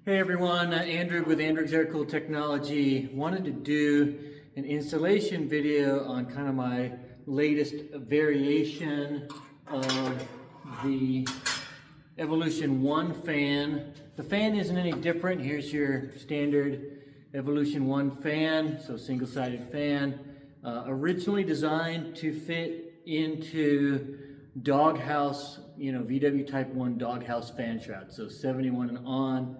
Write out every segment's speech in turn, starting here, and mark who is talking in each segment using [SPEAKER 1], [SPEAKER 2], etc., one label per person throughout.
[SPEAKER 1] Hey everyone, Andrig with Andrig's Aircooled technology. Wanted to do an installation video on kind of my latest variation of the Evolution 1 fan. The fan isn't any different. Here's your standard Evolution 1 fan, so single-sided fan. Originally designed to fit into doghouse, VW Type 1 doghouse fan shrouds, so 71 and on.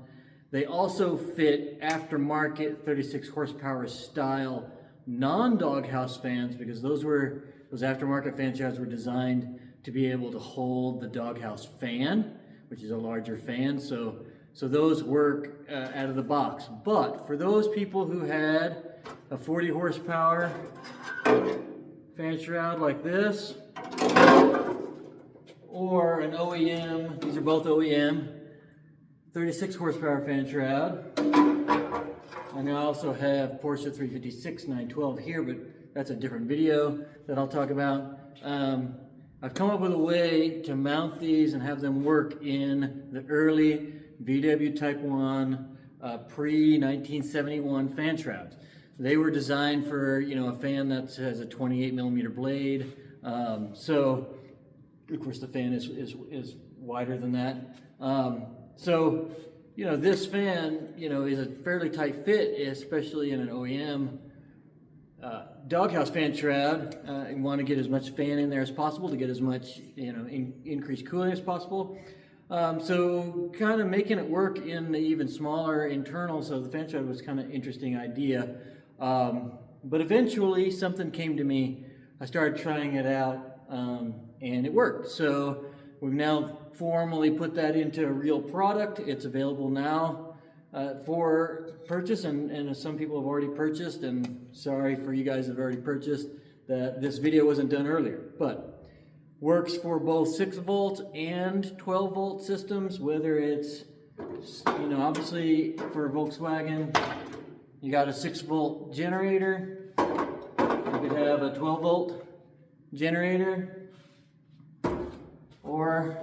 [SPEAKER 1] They also fit aftermarket 36 horsepower style non-doghouse fans, because those aftermarket fan shrouds were designed to be able to hold the doghouse fan, which is a larger fan. So those work out of the box. But for those people who had a 40 horsepower fan shroud like this, or an OEM, these are both OEM, 36 horsepower fan shroud. And I also have Porsche 356 912 here, but that's a different video that I'll talk about. I've come up with a way to mount these and have them work in the early VW Type 1 pre-1971 fan shrouds. They were designed for a fan that has a 28 millimeter blade. So of course the fan is wider than that. So, this fan, is a fairly tight fit, especially in an OEM doghouse fan shroud. You want to get as much fan in there as possible to get as much, increased cooling as possible. So kind of making it work in the even smaller internals of the fan shroud was kind of an interesting idea. But eventually something came to me. I started trying it out, and it worked. So we've now formally put that into a real product. It's available now for purchase, and some people have already purchased, and sorry for you guys that have already purchased that this video wasn't done earlier, but works for both 6 volt and 12 volt systems, whether it's, obviously for Volkswagen, you got a 6 volt generator, you could have a 12 volt generator, or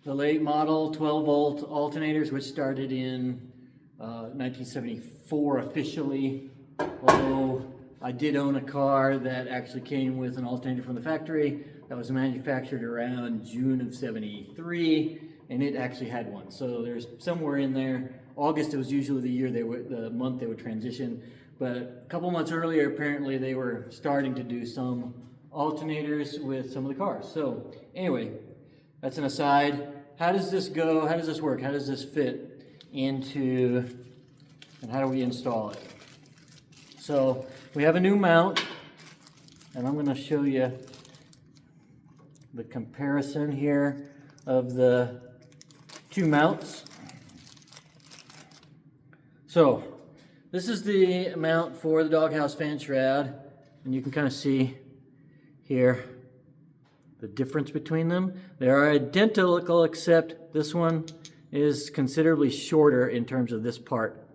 [SPEAKER 1] the late model 12 volt alternators, which started in 1974 officially, although I did own a car that actually came with an alternator from the factory that was manufactured around June of 73, and it actually had one. So there's somewhere in there, August was usually the month they would transition, but a couple months earlier apparently they were starting to do some alternators with some of the cars. So anyway, that's an aside. How does this go? How does this work? How does this fit into, and how do we install it? So we have a new mount, and I'm going to show you the comparison here of the two mounts. So this is the mount for the doghouse fan shroud, and you can kind of see here the difference between them. They are identical, except this one is considerably shorter in terms of this part.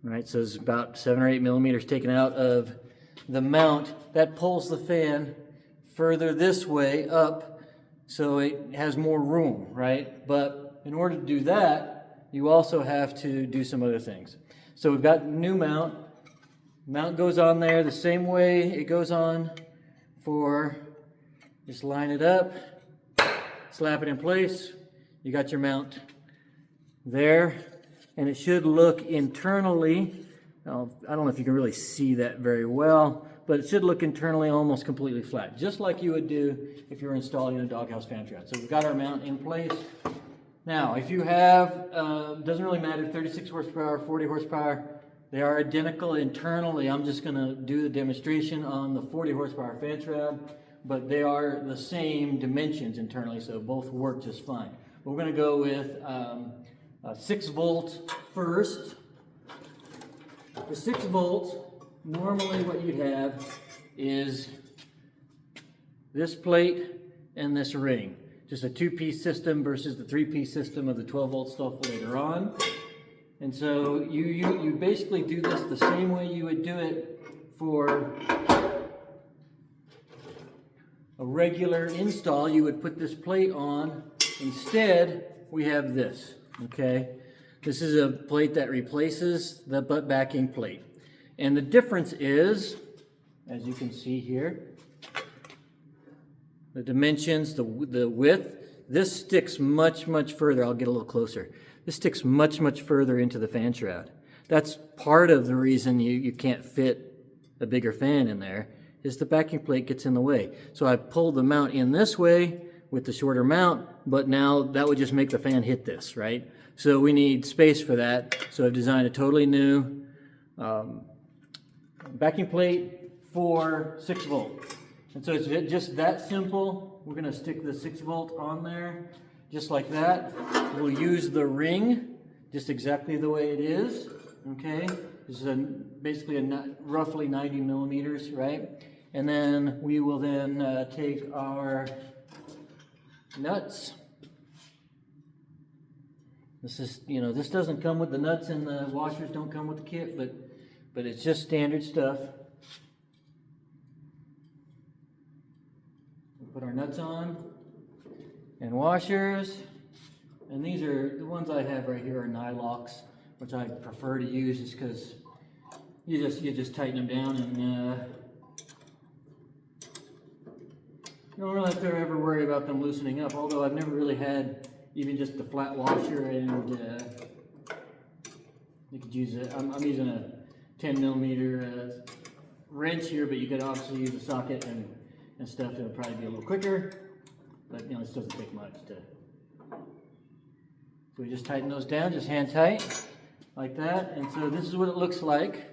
[SPEAKER 1] Right, so it's about 7 or 8 millimeters taken out of the mount. That pulls the fan further this way up, so it has more room, right? But in order to do that, you also have to do some other things. So we've got new mount. Mount goes on there the same way it goes on for, just line it up, slap it in place, you got your mount there, and it should look internally, I don't know if you can really see that very well, but it should look internally almost completely flat, just like you would do if you were installing a doghouse fan shroud. So we've got our mount in place. Now, if you have, doesn't really matter, 36 horsepower, 40 horsepower, they are identical internally. I'm just going to do the demonstration on the 40 horsepower fan shroud, but they are the same dimensions internally, so both work just fine. We're going to go with 6 volt first. For 6 volts, normally what you'd have is this plate and this ring. Just a 2-piece system versus the 3-piece system of the 12 volt stuff later on. And so you basically do this the same way you would do it for a regular install. You would put this plate on. Instead, we have this, okay? This is a plate that replaces the butt backing plate. And the difference is, as you can see here, the dimensions, the width, this sticks much further. I'll get a little closer. This sticks much further into the fan shroud. That's part of the reason you can't fit a bigger fan in there, is the backing plate gets in the way. So I pulled the mount in this way with the shorter mount, but now that would just make the fan hit this, right? So we need space for that. So I've designed a totally new backing plate for 6 volt. And so it's just that simple. We're gonna stick the 6 volt on there, just like that. We'll use the ring, just exactly the way it is, okay? This is basically roughly 90 millimeters, right? And then we will then take our nuts. This is, this doesn't come with the nuts, and the washers don't come with the kit, but it's just standard stuff. Put our nuts on and washers, and these are the ones I have right here are nylocks, which I prefer to use just because you just tighten them down, and you don't really have to ever worry about them loosening up. Although I've never really had even just the flat washer, and you could use it. I'm using a 10 millimeter wrench here, but you could obviously use a socket and stuff. It'll probably be a little quicker, but this doesn't take much to. So we just tighten those down, just hand tight, like that. And so this is what it looks like.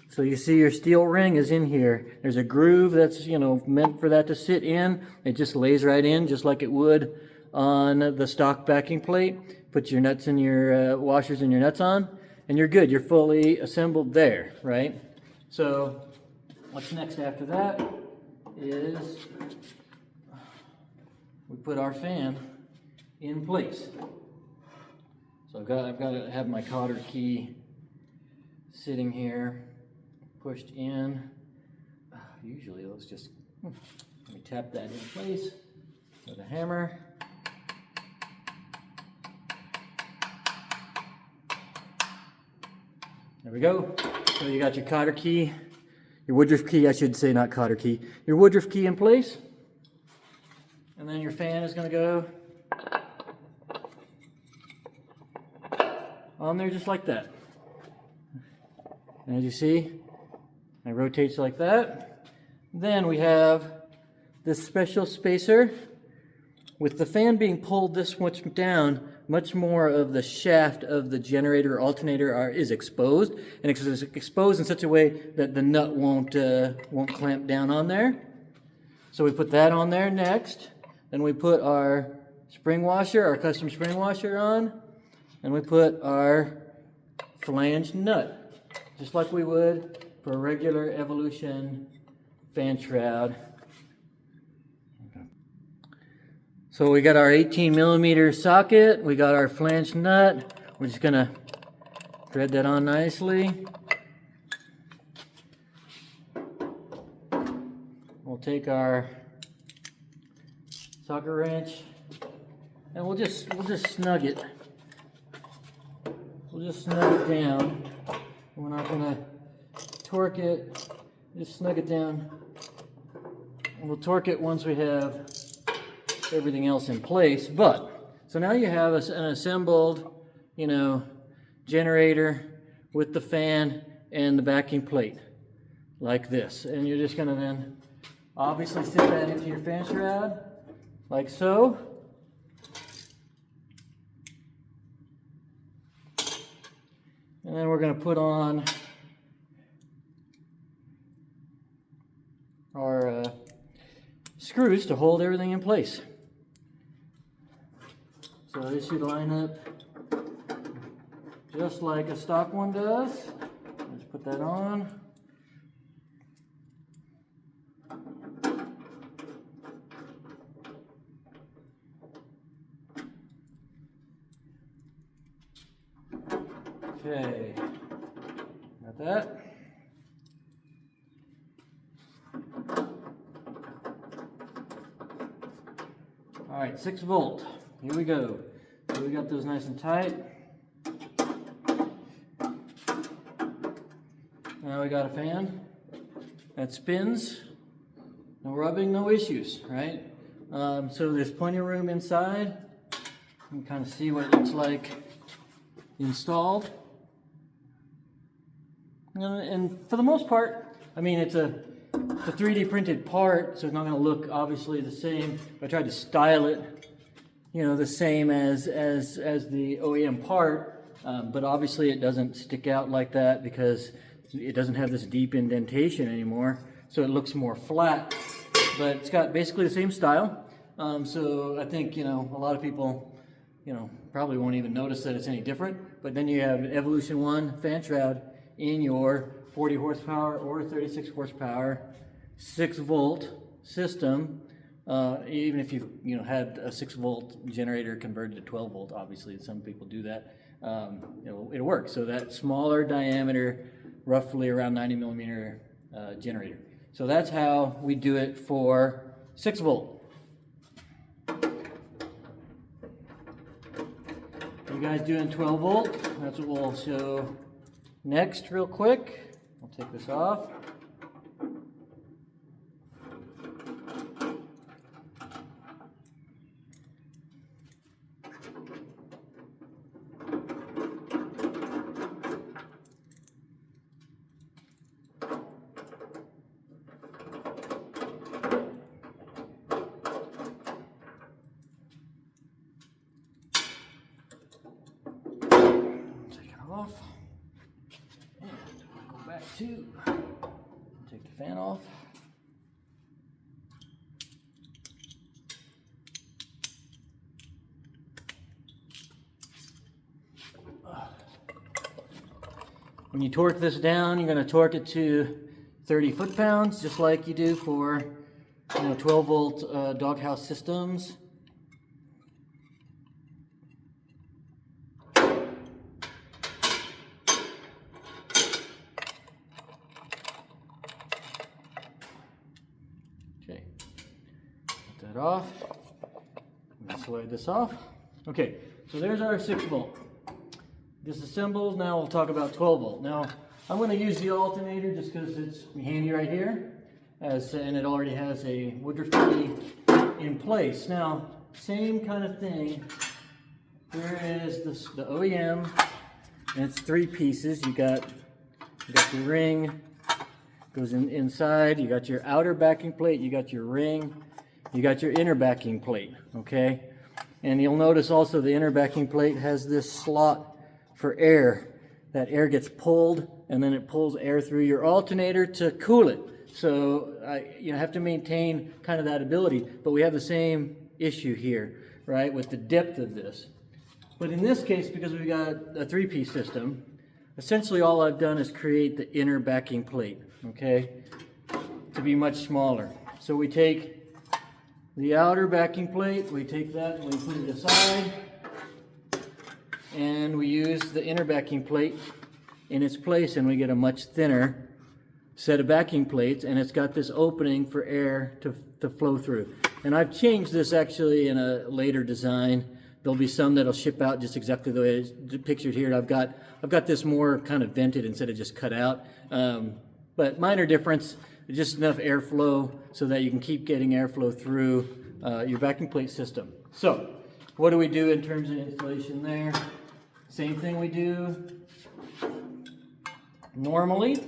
[SPEAKER 1] So you see your steel ring is in here. There's a groove that's meant for that to sit in. It just lays right in, just like it would on the stock backing plate. Put your nuts in your washers and your nuts on, and you're good. You're fully assembled there, right? So what's next after that is we put our fan in place. So I've got to have my cotter key sitting here, pushed in. Usually those just, let me tap that in place with a hammer. There we go. So you got your cotter key, your Woodruff key, I should say, not cotter key, your Woodruff key in place. And then your fan is going to go on there just like that. And as you see, it rotates like that. Then we have this special spacer. With the fan being pulled this much down, much more of the shaft of the generator or alternator is exposed, and it's exposed in such a way that the nut won't clamp down on there. So we put that on there next. Then we put our spring washer, our custom spring washer on, and we put our flanged nut, just like we would for a regular Evolution fan shroud. So we got our 18 millimeter socket, we got our flanged nut. We're just gonna thread that on nicely. We'll take our socket wrench and we'll just snug it. We'll just snug it down. We're not gonna torque it, just snug it down. And we'll torque it once we have everything else in place. But so now you have an assembled, generator with the fan and the backing plate like this, and you're just going to then obviously sit that into your fan shroud like so. And then we're going to put on our screws to hold everything in place. So this should line up just like a stock one does. Let's put that on. Okay, got that. All right, 6 volt. Here we go. So we got those nice and tight. Now we got a fan that spins. No rubbing, no issues, right? So there's plenty of room inside. You can kind of see what it looks like installed. And for the most part, I mean, it's a 3D printed part, so it's not going to look obviously the same. I tried to style it, you know, the same as the OEM part, but obviously it doesn't stick out like that because it doesn't have this deep indentation anymore, so it looks more flat. But it's got basically the same style, so I think, you know, a lot of people, you know, probably won't even notice that it's any different. But then you have Evolution 1 fan shroud in your 40 horsepower or 36 horsepower 6-volt system. Even if you had a 6-volt generator converted to 12-volt, obviously some people do that. It'll work. So that smaller diameter, roughly around 90 millimeter generator. So that's how we do it for 6-volt. You guys doing 12-volt? That's what we'll show next real quick. I'll take this off. Off, and go back to take the fan off. When you torque this down, you're going to torque it to 30 foot-pounds, just like you do for 12-volt doghouse systems. Okay, put that off. Slide this off. Okay, so there's our 6-volt. Disassembled. Now we'll talk about 12-volt. Now I'm going to use the alternator just because it's handy right here, and it already has a Woodruff key in place. Now, same kind of thing. Here is the OEM, and it's 3 pieces. You got your ring, goes inside. You got your outer backing plate. You got your ring. You got your inner backing plate. Okay, and you'll notice also the inner backing plate has this slot for air. That air gets pulled, and then it pulls air through your alternator to cool it. So you have to maintain kind of that ability, but we have the same issue here, right, with the depth of this. But in this case, because we've got a 3-piece system, essentially all I've done is create the inner backing plate, okay, to be much smaller. So we take the outer backing plate, we take that and we put it aside, and we use the inner backing plate in its place, and we get a much thinner set of backing plates, and it's got this opening for air to flow through. And I've changed this actually in a later design. There'll be some that'll ship out just exactly the way it's pictured here. I've got this more kind of vented instead of just cut out. But minor difference, just enough airflow so that you can keep getting airflow through your backing plate system. So what do we do in terms of installation there? Same thing we do normally.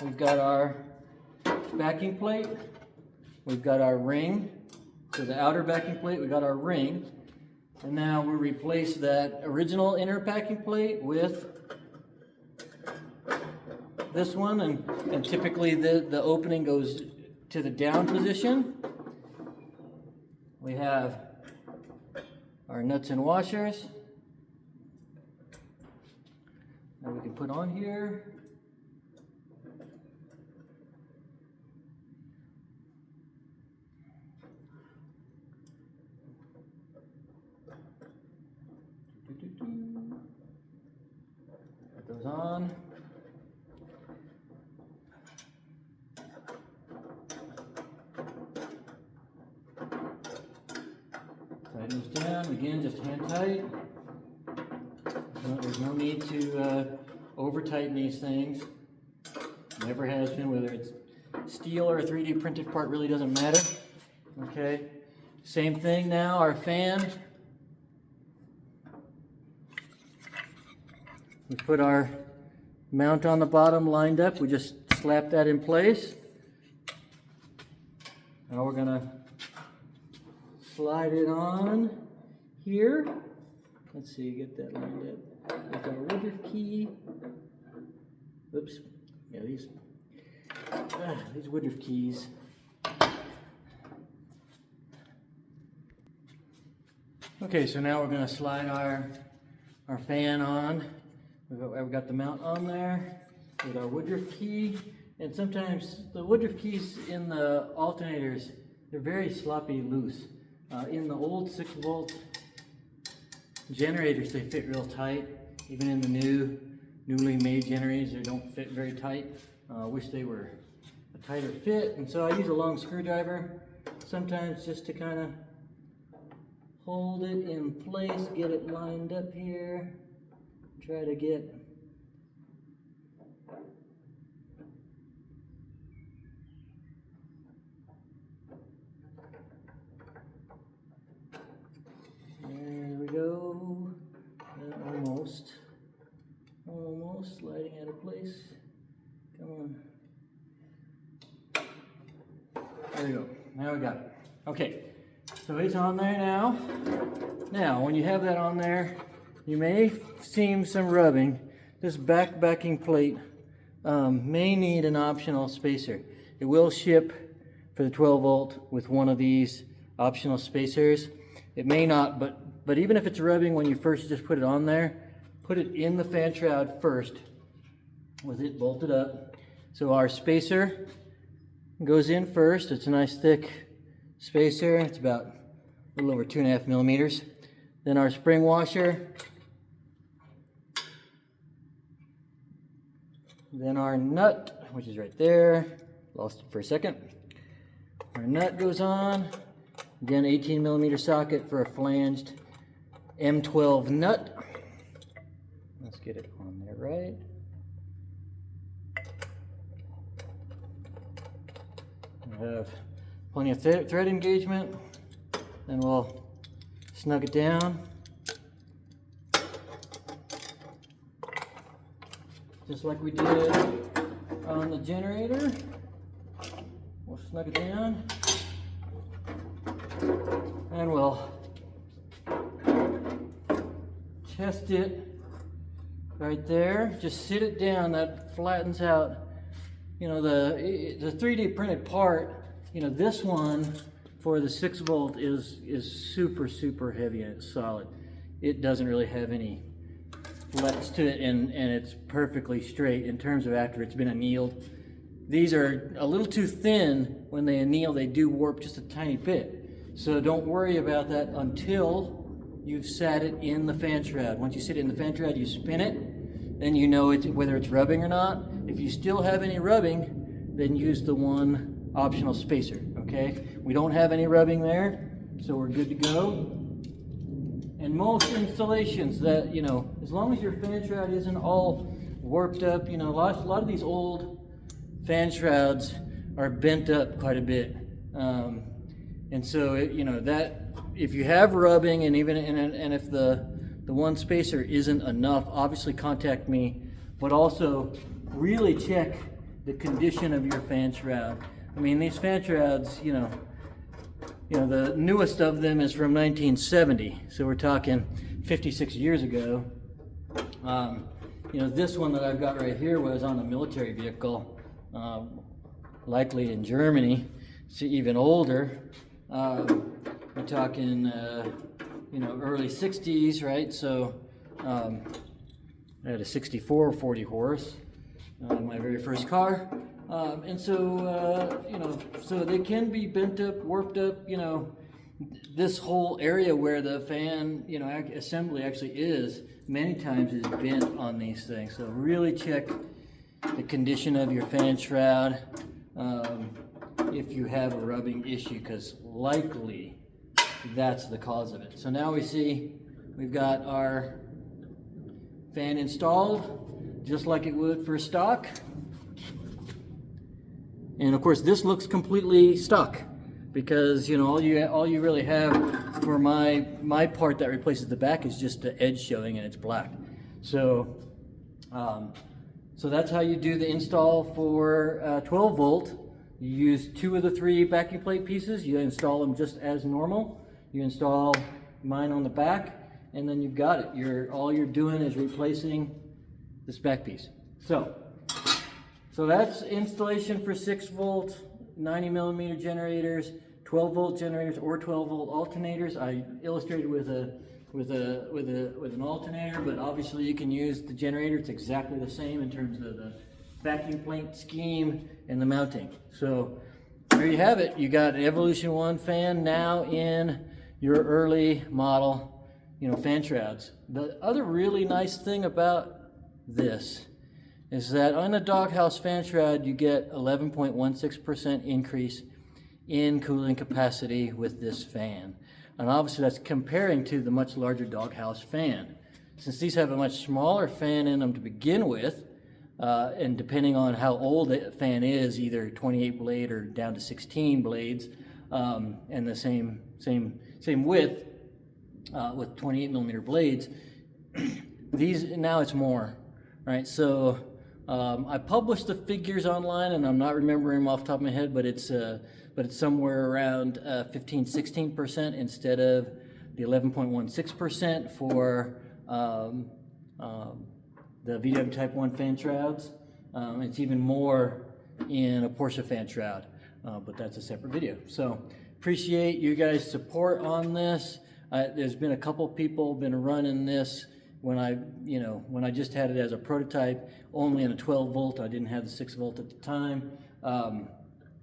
[SPEAKER 1] We've got our backing plate, we've got our ring, so the outer backing plate, we've got our ring, and now we replace that original inner backing plate with this one, and typically the opening goes to the down position. We have our nuts and washers that we can put on here. Put those on. Tighten those down. Again, just hand tight. There's no need to over tighten these things. Never has been, whether it's steel or a 3D printed part, really doesn't matter. Okay, same thing now, our fan. We put our mount on the bottom lined up. We just slap that in place. Now we're gonna slide it on here. Let's see, get that lined up with our woodruff key. Oops, yeah, these woodruff keys. Okay, so now we're gonna slide our fan on. We've got the mount on there with our woodruff key, and sometimes the woodruff keys in the alternators, they're very sloppy loose. In the old 6-volt generators, they fit real tight. Even in the newly made generators, they don't fit very tight. I wish they were a tighter fit, and so I use a long screwdriver sometimes just to kind of hold it in place, get it lined up here. Try to get there we go. Almost sliding out of place. Come on. There we go. Now we got it. Okay, so it's on there now. Now, when you have that on there, you may see some rubbing. This backing plate may need an optional spacer. It will ship for the 12 volt with one of these optional spacers. It may not, but even if it's rubbing when you first just put it on there, put it in the fan shroud first with it bolted up. So our spacer goes in first. It's a nice thick spacer. It's about a little over 2.5 millimeters. Then our spring washer. Then our nut, which is right there. Lost it for a second. Our nut goes on. Again, 18 millimeter socket for a flanged M12 nut. Let's get it on there right. We have plenty of thread engagement. Then we'll snug it down. Just like we did on the generator. We'll snug it down. And we'll test it right there. Just sit it down. That flattens out. You know, the 3D printed part, you know, this one for the 6-volt is super heavy and it's solid. It doesn't really have any flex to it, and it's perfectly straight in terms of after it's been annealed. These are a little too thin. When they anneal, they do warp just a tiny bit. So don't worry about that until you've sat it in the fan shroud. Once you sit it in the fan shroud, you spin it, then you know whether it's rubbing or not. If you still have any rubbing, then use the one optional spacer, okay? We don't have any rubbing there, so we're good to go. And most installations that, you know, as long as your fan shroud isn't all warped up, you know, a lot of these old fan shrouds are bent up quite a bit. And so, you know, that if you have rubbing and if the one spacer isn't enough, obviously contact me, but also really check the condition of your fan shroud. I mean, these fan shrouds, you know, the newest of them is from 1970, so we're talking 56 years ago. You know, this one that I've got right here was on a military vehicle, likely in Germany. It's even older. We're talking, you know, early 60s, right? So I had a 64 40 horse, my very first car. And so, you know, so they can be bent up, warped up, you know, this whole area where the fan, you know, assembly actually is, many times is bent on these things. So really check the condition of your fan shroud if you have a rubbing issue, because likely that's the cause of it. So now we see we've got our fan installed just like it would for stock. And of course this looks completely stuck because, you know, all you really have for my part that replaces the back is just the edge showing and it's black. So so that's how you do the install for 12 volt. You use 2 of the 3 backing plate pieces. You install them just as normal. You install mine on the back, and then you've got it. All you're doing is replacing this back piece. So that's installation for 6 volt, 90 millimeter generators, 12 volt generators, or 12 volt alternators. I illustrated with an alternator, but obviously you can use the generator. It's exactly the same in terms of the backing plate scheme and the mounting. So there you have it. You got an Evolution 1 fan now in your early model, you know, fan shrouds. The other really nice thing about this is that on a doghouse fan shroud you get 11.16% increase in cooling capacity with this fan. And obviously that's comparing to the much larger doghouse fan. Since these have a much smaller fan in them to begin with, and depending on how old the fan is, either 28 blade or down to 16 blades, and the same width with 28 millimeter blades, these now it's more, right? So I published the figures online, and I'm not remembering them off the top of my head, but it's somewhere around 15-16% instead of the 11.16% for the VW Type 1 fan shrouds. It's even more in a Porsche fan shroud, but that's a separate video. So appreciate you guys' support on this. There's been a couple people been running this when I just had it as a prototype, only in a 12 volt. I didn't have the 6 volt at the time,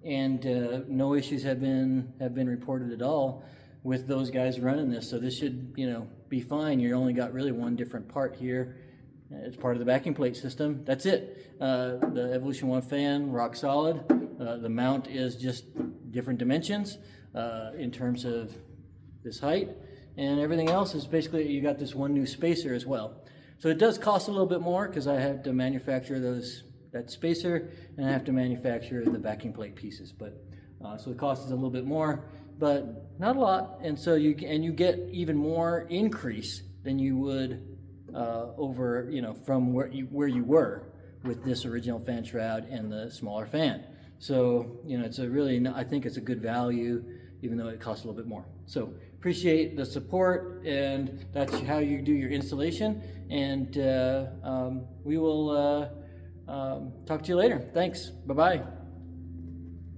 [SPEAKER 1] and no issues have been reported at all with those guys running this. So this should, you know, be fine. You only got really one different part here. It's part of the backing plate system. That's it. The Evolution 1 fan, rock solid. The mount is just different dimensions in terms of this height, and everything else is basically, you got this one new spacer as well. So it does cost a little bit more because I have to manufacture that spacer, and I have to manufacture the backing plate pieces. But so the cost is a little bit more, but not a lot. And so you get even more increase than you would over, you know, from where you were with this original fan shroud and the smaller fan. So, you know, it's a really, I think it's a good value, even though it costs a little bit more. So appreciate the support, and that's how you do your installation. And we will talk to you later. Thanks. Bye-bye.